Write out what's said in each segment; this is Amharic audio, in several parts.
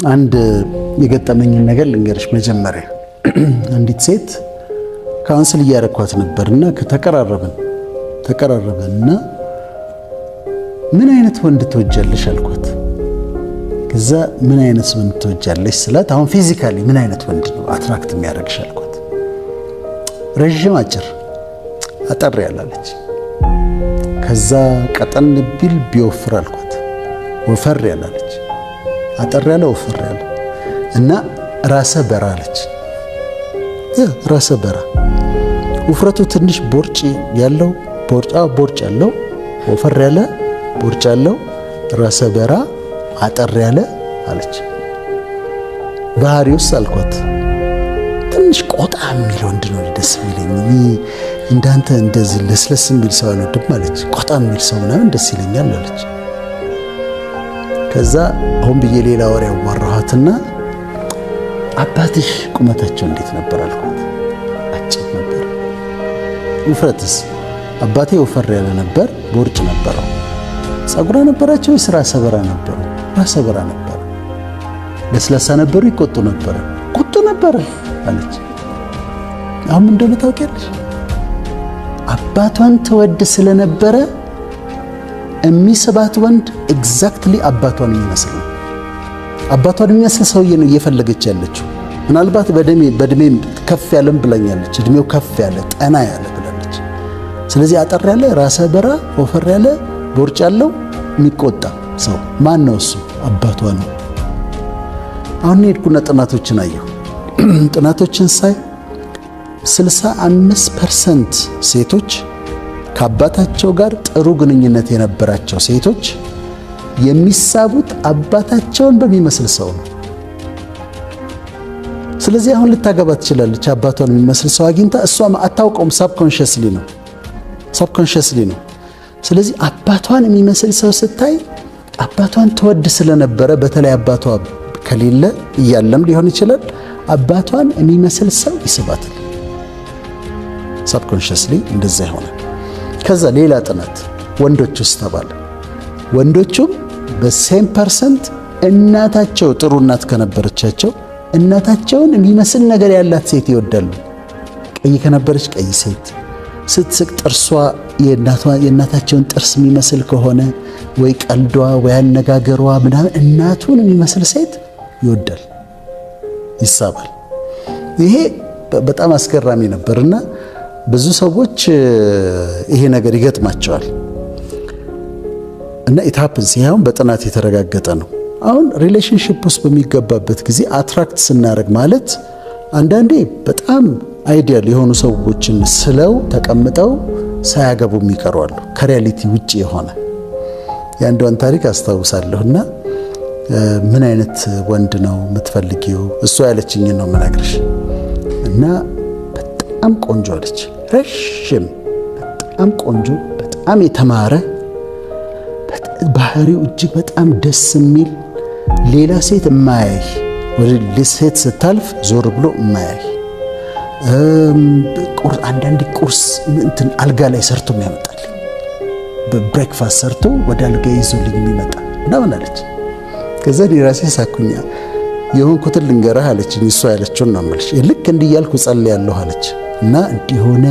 አንድ የገጠመኝን ነገር ልንገርሽ። መጀመሪያ አንዲት ሴት ካውንስል እያረኳት ነበርና ተቀራረብንና ምን አይነት ወንድ ትወጃለሽ አልኳት። ከዛ ምን አይነት ወንድ ትወጃለሽ ስላት አሁን ፊዚካሊ ምን አይነት ወንድ ነው አትራክት የሚያደርግሽ አልኳት። ረጅም አጭር አጠር ያላለች፣ ከዛ ቀጠን ቢል ቢወፍር አልኳት። ወፈር ያላለች፣ አጠር ያለ ወፈር ያለ እና ራሰ በራ አለች። ራሰ በራ ውፍረቱ ትንሽ ቦርጭ ያለው ቦርጭ ያለው ወፈር ያለ ቦርጭ ያለው ራሰ በራ አጠር ያለ አለች። ባህሪውስ አልኳት ትንሽ ቆጣ የሚል ወንድ ነው ደስ የሚለኝ፣ እንዳንተ እንደዚህ ለስለስ የሚል ሰው አልወድም አለች። ቆጣ የሚል ሰው ምናምን ደስ ይለኛል አለች። ከዛ አሁን ብዬ ሌላ ወሬ ያዋራኋትና አባትሽ ቁመታቸው እንዴት ነበር አልኳት። አጭር ነበር። ውፍረትስ? አባቴ ወፈር ያለ ነበር፣ ቦርጭ ነበረው። ጸጉራ ነበራቸው ወይስ ራሰ በራ ነበሩ? ራሰ በራ ነበሩ። ለስላሳ ነበሩ? ይቆጡ ነበረ? ቁጡ ነበረ አለች። አሁን ምን እንደሆነ ታውቂያለሽ? አባቷን ተወድ ስለነበረ የሚስባት ወንድ ኤግዛክትሊ አባቷን የሚመስል ነው። አባቷን የሚመስል ሰውዬ ነው እየፈለገች ያለችው። ምናልባት በእድሜ ከፍ ያለም ብላኛለች። እድሜው ከፍ ያለ ጠና ያለ ብላለች። ስለዚህ አጠር ያለ ራሰ በራ ወፈር ያለ ቦርጭ ያለው የሚቆጣ ሰው ማን ነው? እሱ አባቷ ነው። አሁን ሄድኩና ጥናቶችን አየሁ። ጥናቶችን ሳይ 65% ሴቶች ከአባታቸው ጋር ጥሩ ግንኙነት የነበራቸው ሴቶች የሚሳቡት አባታቸውን በሚመስል ሰው ነው። ስለዚህ አሁን ልታገባ ትችላለች አባቷን የሚመስል ሰው አግኝታ፣ እሷም አታውቀውም። ሳብኮንሽስሊ ነው። ስለዚህ አባቷን የሚመስል ሰው ስታይ አባቷን ተወድ ስለነበረ፣ በተለይ አባቷ ከሌለ እያለም ሊሆን ይችላል፣ አባቷን የሚመስል ሰው ይስባታል። ሳብኮንሽስሊ እንደዛ ይሆናል። ከዛ ሌላ ጥናት ወንዶች ውስጥ ተባለ። ወንዶቹም በሴም ፐርሰንት እናታቸው ጥሩ እናት ከነበረቻቸው እናታቸውን የሚመስል ነገር ያላት ሴት ይወዳሉ። ቀይ ከነበረች ቀይ ሴት፣ ስትስቅ ጥርሷ የእናታቸውን ጥርስ የሚመስል ከሆነ ወይ ቀልዷ ወይ አነጋገሯ ምናምን እናቱን የሚመስል ሴት ይወዳል፣ ይሳባል። ይሄ በጣም አስገራሚ ነበርና ብዙ ሰዎች ይሄ ነገር ይገጥማቸዋል። እና ኢት ሃፕንስ። ይሄው በጥናት የተረጋገጠ ነው። አሁን ሪሌሽንሺፕ ውስጥ በሚገባበት ጊዜ አትራክት ስናደርግ ማለት አንዳንዴ በጣም አይዲያል የሆኑ ሰዎችን ስለው ተቀምጠው ሳያገቡ የሚቀሩ አሉ። ከሪያሊቲ ውጪ የሆነ የአንዷን ታሪክ አስታውሳለሁና ምን አይነት ወንድ ነው የምትፈልጊው? እሷ ያለችኝን ነው የምነግርሽ። እና በጣም ቆንጆ አለች። ረጅም፣ በጣም ቆንጆ፣ በጣም የተማረ፣ ባህሪው እጅግ በጣም ደስ የሚል፣ ሌላ ሴት የማያይ፣ ወደ ሴት ስታልፍ ዞር ብሎ የማያይ፣ አንዳንድ ቁርስ እንትን አልጋ ላይ ሰርቶ የሚያመጣል፣ በብሬክፋስት ሰርቶ ወደ አልጋ ይዞልኝ የሚመጣ ምናምን አለች። ከዛ ራሴ ሳኩኛ የሆንኩትን ልንገርህ አለችኝ። እሷ ያለችውን ነው የምልሽ። ልክ እንዲህ እያልኩ ጸልያለሁ አለች። እና እንዲሆነ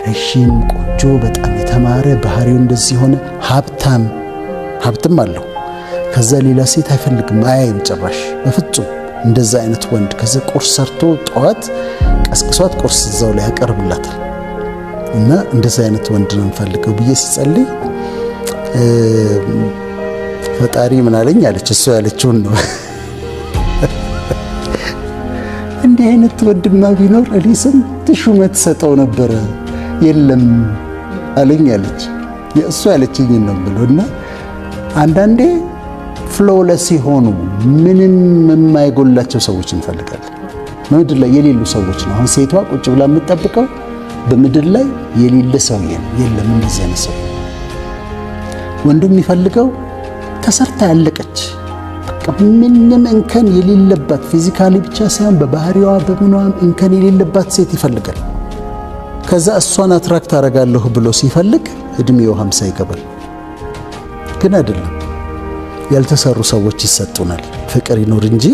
ረዥም፣ ቆንጆ፣ በጣም የተማረ፣ ባህሪው እንደዚህ ሆነ፣ ሀብትም አለው። ከዛ ሌላ ሴት አይፈልግም፣ አያይም ጭራሽ በፍጹም እንደዛ አይነት ወንድ። ከዛ ቁርስ ሰርቶ ጠዋት ቀስቅሷት ቁርስ እዛው ላይ ያቀርብላታል። እና እንደዛ አይነት ወንድ ነው የምፈልገው ብዬ ስጸልይ ፈጣሪ ምን አለኝ አለች። እሷ ያለችውን ነው። እንዲህ አይነት ወንድማ ቢኖር እኔ ስንት ሹመት ሰጠው ነበረ፣ የለም አለኝ አለች። የእሷ ያለችኝን ነው ብሎ እና አንዳንዴ ፍሎለስ ሲሆኑ ምንም የማይጎላቸው ሰዎች እንፈልጋለን። በምድር ላይ የሌሉ ሰዎች ነው። አሁን ሴቷ ቁጭ ብላ የምትጠብቀው በምድር ላይ የሌለ ሰው የለም። እንደዚህ አይነት ሰው ወንዱ የሚፈልገው ተሰርታ ያለቀች፣ በቃ ምንም እንከን የሌለባት፣ ፊዚካሊ ብቻ ሳይሆን በባህሪዋ በምኗም እንከን የሌለባት ሴት ይፈልጋል። ከዛ እሷን አትራክት አደርጋለሁ ብሎ ሲፈልግ እድሜው 50 ይገባል። ግን አይደለም። ያልተሰሩ ሰዎች ይሰጡናል። ፍቅር ይኖር እንጂ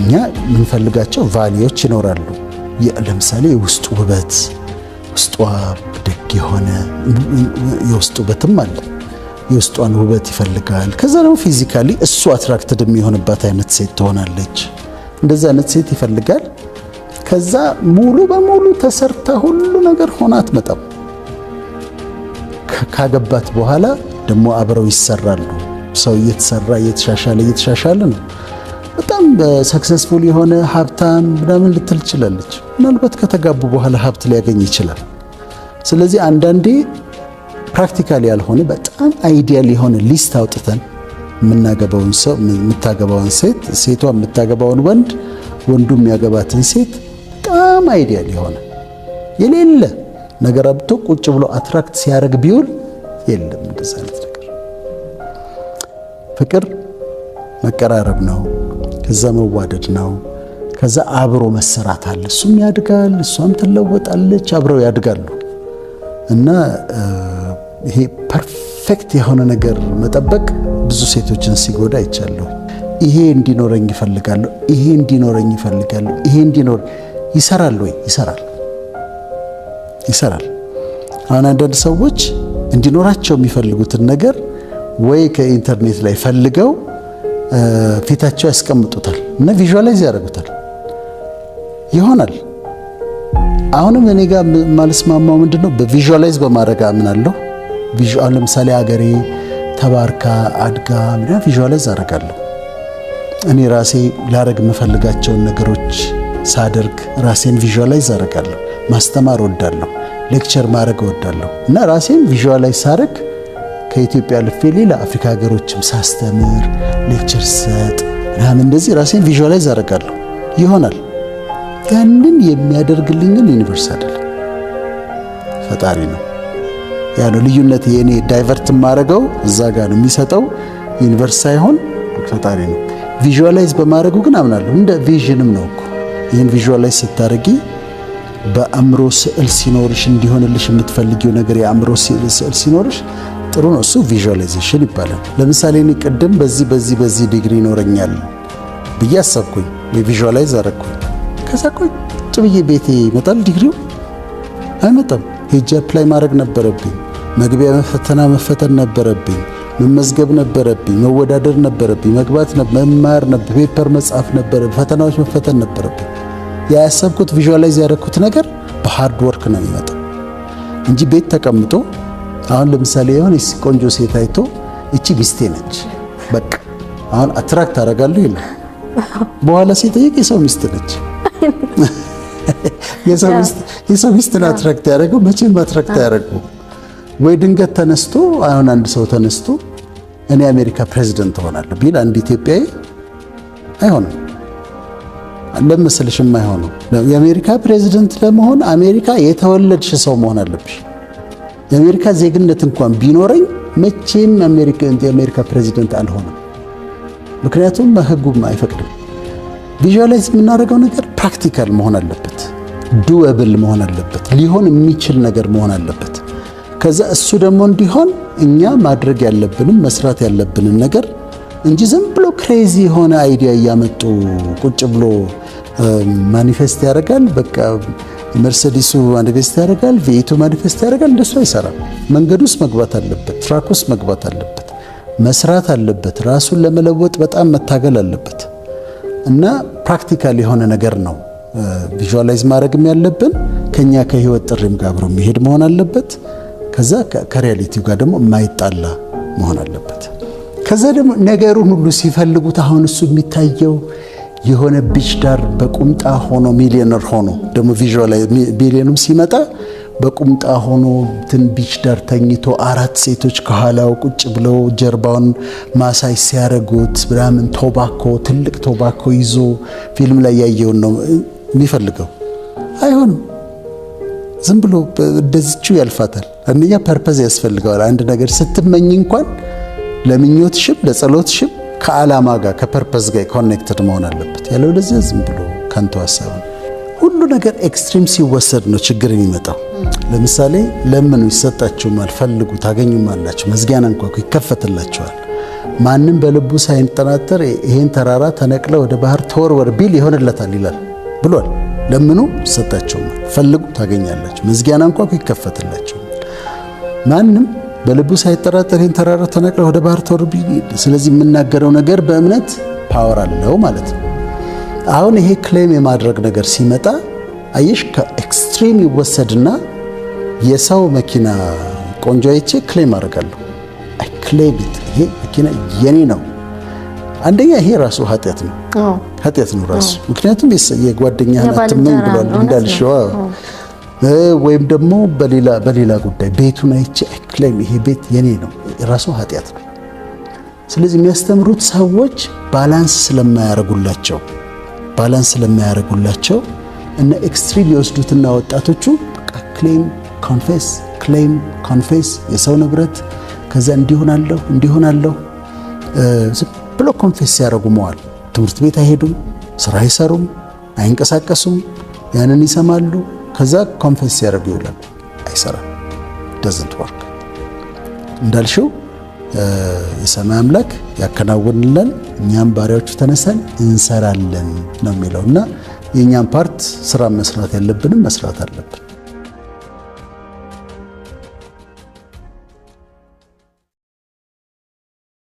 እኛ የምንፈልጋቸው ቫልዩዎች ይኖራሉ። ለምሳሌ የውስጡ ውበት፣ ውስጧ ደግ የሆነ የውስጡ ውበትም አለ። የውስጧን ውበት ይፈልጋል። ከዛ ደግሞ ፊዚካሊ እሱ አትራክትድ የሚሆንባት አይነት ሴት ትሆናለች። እንደዛ አይነት ሴት ይፈልጋል። ከዛ ሙሉ በሙሉ ተሰርታ ሁሉ ነገር ሆና አትመጣም። ካገባት በኋላ ደግሞ አብረው ይሰራሉ። ሰው እየተሰራ እየተሻሻለ ነው። በጣም ሰክሰስፉል የሆነ ሀብታም ምናምን ልትል ትችላለች። ምናልባት ከተጋቡ በኋላ ሀብት ሊያገኝ ይችላል። ስለዚህ አንዳንዴ ፕራክቲካሊ ያልሆነ በጣም አይዲያል የሆነ ሊስት አውጥተን የምናገባውን ሰው የምታገባውን ሴት፣ ሴቷ የምታገባውን ወንድ፣ ወንዱ የሚያገባትን ሴት በጣም አይዲያል የሆነ የሌለ ነገር አብቶ ቁጭ ብሎ አትራክት ሲያደርግ ቢውል የለም እንደዛ አይነት ነገር። ፍቅር መቀራረብ ነው። ከዛ መዋደድ ነው። ከዛ አብሮ መሰራት አለ። እሱም ያድጋል፣ እሷም ትለወጣለች፣ አብረው ያድጋሉ። እና ይሄ ፐርፌክት የሆነ ነገር መጠበቅ ብዙ ሴቶችን ሲጎዳ አይቻለሁ። ይሄ እንዲኖረኝ ይፈልጋለሁ፣ ይሄ እንዲኖረኝ ይፈልጋለሁ፣ ይሄ እንዲኖር ይሰራል ወይ? ይሰራል። አሁን አንዳንድ ሰዎች እንዲኖራቸው የሚፈልጉትን ነገር ወይ ከኢንተርኔት ላይ ፈልገው ፊታቸው ያስቀምጡታል እና ቪዥዋላይዝ ያደርጉታል። ይሆናል። አሁንም እኔ ጋር ማልስማማው ምንድነው በቪዥዋላይዝ በማድረግ አምናለሁ። ቪዥዋል ለምሳሌ አገሬ ተባርካ አድጋ ምናምን ቪዥዋላይዝ አደርጋለሁ። እኔ ራሴ ላረግ የምፈልጋቸውን ነገሮች ሳደርግ ራሴን ቪዥዋላይዝ አደርጋለሁ። ማስተማር ወዳለሁ፣ ሌክቸር ማድረግ ወዳለሁ እና ራሴን ቪዥዋላይዝ ሳደርግ ከኢትዮጵያ ልፌ ሌላ አፍሪካ ሀገሮችም ሳስተምር ሌክቸር ሰጥ ምናምን እንደዚህ ራሴን ቪዥዋላይዝ አደርጋለሁ። ይሆናል። ያንን የሚያደርግልኝን ዩኒቨርስ አይደለም ፈጣሪ ነው። ያ ነው ልዩነት። የኔ ዳይቨርት ማረገው እዛ ጋር ነው የሚሰጠው ዩኒቨርስ ሳይሆን ፈጣሪ ነው። ቪዥዋላይዝ በማድረጉ ግን አምናለሁ። እንደ ቪዥንም ነው እኮ ይሄን ቪዥዋላይዝ ስታደርጊ በአእምሮ ስዕል ሲኖርሽ እንዲሆንልሽ የምትፈልጊው ነገር የአእምሮ ስዕል ሲኖርሽ ጥሩ ነው። እሱ ቪዥዋላይዜሽን ይባላል። ለምሳሌ እኔ ቅድም በዚህ ዲግሪ ይኖረኛል ብዬ አሰብኩኝ ወይ ቪዥዋላይዝ አደረኩኝ። ከዛ ቁጭ ብዬ ቤቴ ይመጣል ዲግሪው አይመጣም። ሄጄ አፕላይ ማድረግ ነበረብኝ። መግቢያ ፈተና መፈተን ነበረብኝ። መመዝገብ ነበረብኝ። መወዳደር ነበረብኝ። መግባት መማር ነበር። ፔፐር መጻፍ ነበረብኝ። ፈተናዎች መፈተን ነበረብኝ። ያሰብኩት ቪዥዋላይዝ ያደረኩት ነገር በሃርድ ወርክ ነው የሚመጣው እንጂ ቤት ተቀምጦ አሁን ለምሳሌ የሆነ ቆንጆ ሴት አይቶ እቺ ሚስቴ ነች በቃ አሁን አትራክት አደርጋለሁ ይላል። በኋላ ሲጠይቅ የሰው ሚስት ነች። የሰው ሚስትን አትራክት ያደረገው መቼም አትራክት ያደረገው ወይ ድንገት ተነስቶ አሁን አንድ ሰው ተነስቶ እኔ አሜሪካ ፕሬዝዳንት ሆናለሁ ቢል አንድ ኢትዮጵያዊ አይሆንም። ለምሳሌሽም አይሆንም። የአሜሪካ ፕሬዝዳንት ለመሆን አሜሪካ የተወለድሽ ሰው መሆን አለብሽ። የአሜሪካ ዜግነት እንኳን ቢኖረኝ መቼም የአሜሪካ ፕሬዝዳንት አልሆንም። ምክንያቱም ሕጉም አይፈቅድም። ቪዥዋላይዝ የምናደርገው ነገር ፕራክቲካል መሆን አለበት፣ ዱዌብል መሆን አለበት፣ ሊሆን የሚችል ነገር መሆን አለበት። ከዛ እሱ ደግሞ እንዲሆን እኛ ማድረግ ያለብንም መስራት ያለብንን ነገር እንጂ ዝም ብሎ ክሬዚ የሆነ አይዲያ እያመጡ ቁጭ ብሎ ማኒፌስት ያደርጋል። በቃ መርሴዲሱ ማኒፌስት ያደርጋል፣ ቪኤቱ ማኒፌስት ያደርጋል። እንደሱ አይሰራም። መንገድ ውስጥ መግባት አለበት፣ ትራክ ውስጥ መግባት አለበት፣ መስራት አለበት፣ ራሱን ለመለወጥ በጣም መታገል አለበት። እና ፕራክቲካል የሆነ ነገር ነው ቪዥዋላይዝ ማድረግም ያለብን። ከኛ ከህይወት ጥሪም ጋር አብሮ የሚሄድ መሆን አለበት። ከዛ ከሪያሊቲው ጋር ደግሞ የማይጣላ መሆን አለበት። ከዛ ደግሞ ነገሩን ሁሉ ሲፈልጉት አሁን እሱ የሚታየው የሆነ ቢች ዳር በቁምጣ ሆኖ ሚሊዮነር ሆኖ ደግሞ ቪዥዋላይዝ ሚሊዮኑም ሲመጣ በቁምጣ ሆኖ ቢች ዳር ተኝቶ 4 ሴቶች ከኋላው ቁጭ ብለው ጀርባውን ማሳይ ሲያረጉት ምናምን ቶባኮ ትልቅ ቶባኮ ይዞ ፊልም ላይ ያየውን ነው የሚፈልገው። አይሆንም። ዝም ብሎ እንደዚህው ያልፋታል። አንደኛ ፐርፐዝ ያስፈልገዋል። አንድ ነገር ስትመኝ እንኳን ለምኞትሽም ለጸሎትሽም ከዓላማ ጋር ከፐርፐዝ ጋር ኮኔክትድ መሆን አለበት። ያለው ለዚህ ዝም ብሎ ከንቱ ሐሳብ ሁሉ ነገር ኤክስትሪም ሲወሰድ ነው ችግር የሚመጣው። ለምሳሌ ለምኑ ይሰጣችሁማል፣ ፈልጉ ታገኙማላችሁ፣ መዝጊያን አንኳኩ ይከፈትላችኋል። ማንም በልቡ ሳይጠራጠር ይሄን ተራራ ተነቅለ ወደ ባህር ተወርወር ቢል ይሆንለታል ይላል ብሏል። ለምኑ ይሰጣቸዋል፣ ፈልጉ ታገኛላችሁ፣ መዝጊያን አንኳኩ ይከፈትላችኋል። ማንም በልቡ ሳይጠራጠር ይሄን ተራራ ተነቅለ ወደ ባህር ተወርወር ቢል፣ ስለዚህ የምናገረው ነገር በእምነት ፓወር አለው ማለት ነው። አሁን ይሄ ክሌም የማድረግ ነገር ሲመጣ አየሽ ከኤክስትሪም ይወሰድና የሰው መኪና ቆንጆ አይቼ ክሌም አደርጋለሁ። አይ ክሌም ይሄ መኪና የኔ ነው። አንደኛ ይሄ ራሱ ኃጢአት ነው፣ ኃጢአት ነው ራሱ። ምክንያቱም የጓደኛህን አትመኝ ብሏል እንዳልሽው። ወይም ደግሞ በሌላ ጉዳይ ቤቱን አይቼ ክሌም ይሄ ቤት የኔ ነው፣ ራሱ ኃጢአት ነው። ስለዚህ የሚያስተምሩት ሰዎች ባላንስ ስለማያረጉላቸው እና ኤክስትሪም የወስዱትና ወጣቶቹ ክሌም ኮንፌስ የሰው ንብረት ከዛ እንዲሆናለሁ ዝም ብሎ ኮንፌስ ሲያደርጉ መዋል። ትምህርት ቤት አይሄዱም፣ ስራ አይሰሩም፣ አይንቀሳቀሱም፣ ያንን ይሰማሉ። ከዛ ኮንፌስ ሲያደርጉ ይውላሉ። አይሰራም። doesn't work። እንዳልሽው የሰማይ አምላክ ያከናውንልን፣ እኛም ባሪያዎቹ ተነሳን እንሰራለን ነው የሚለውና የኛን ፓርት ስራ መስራት ያለብንም መስራት አለብን።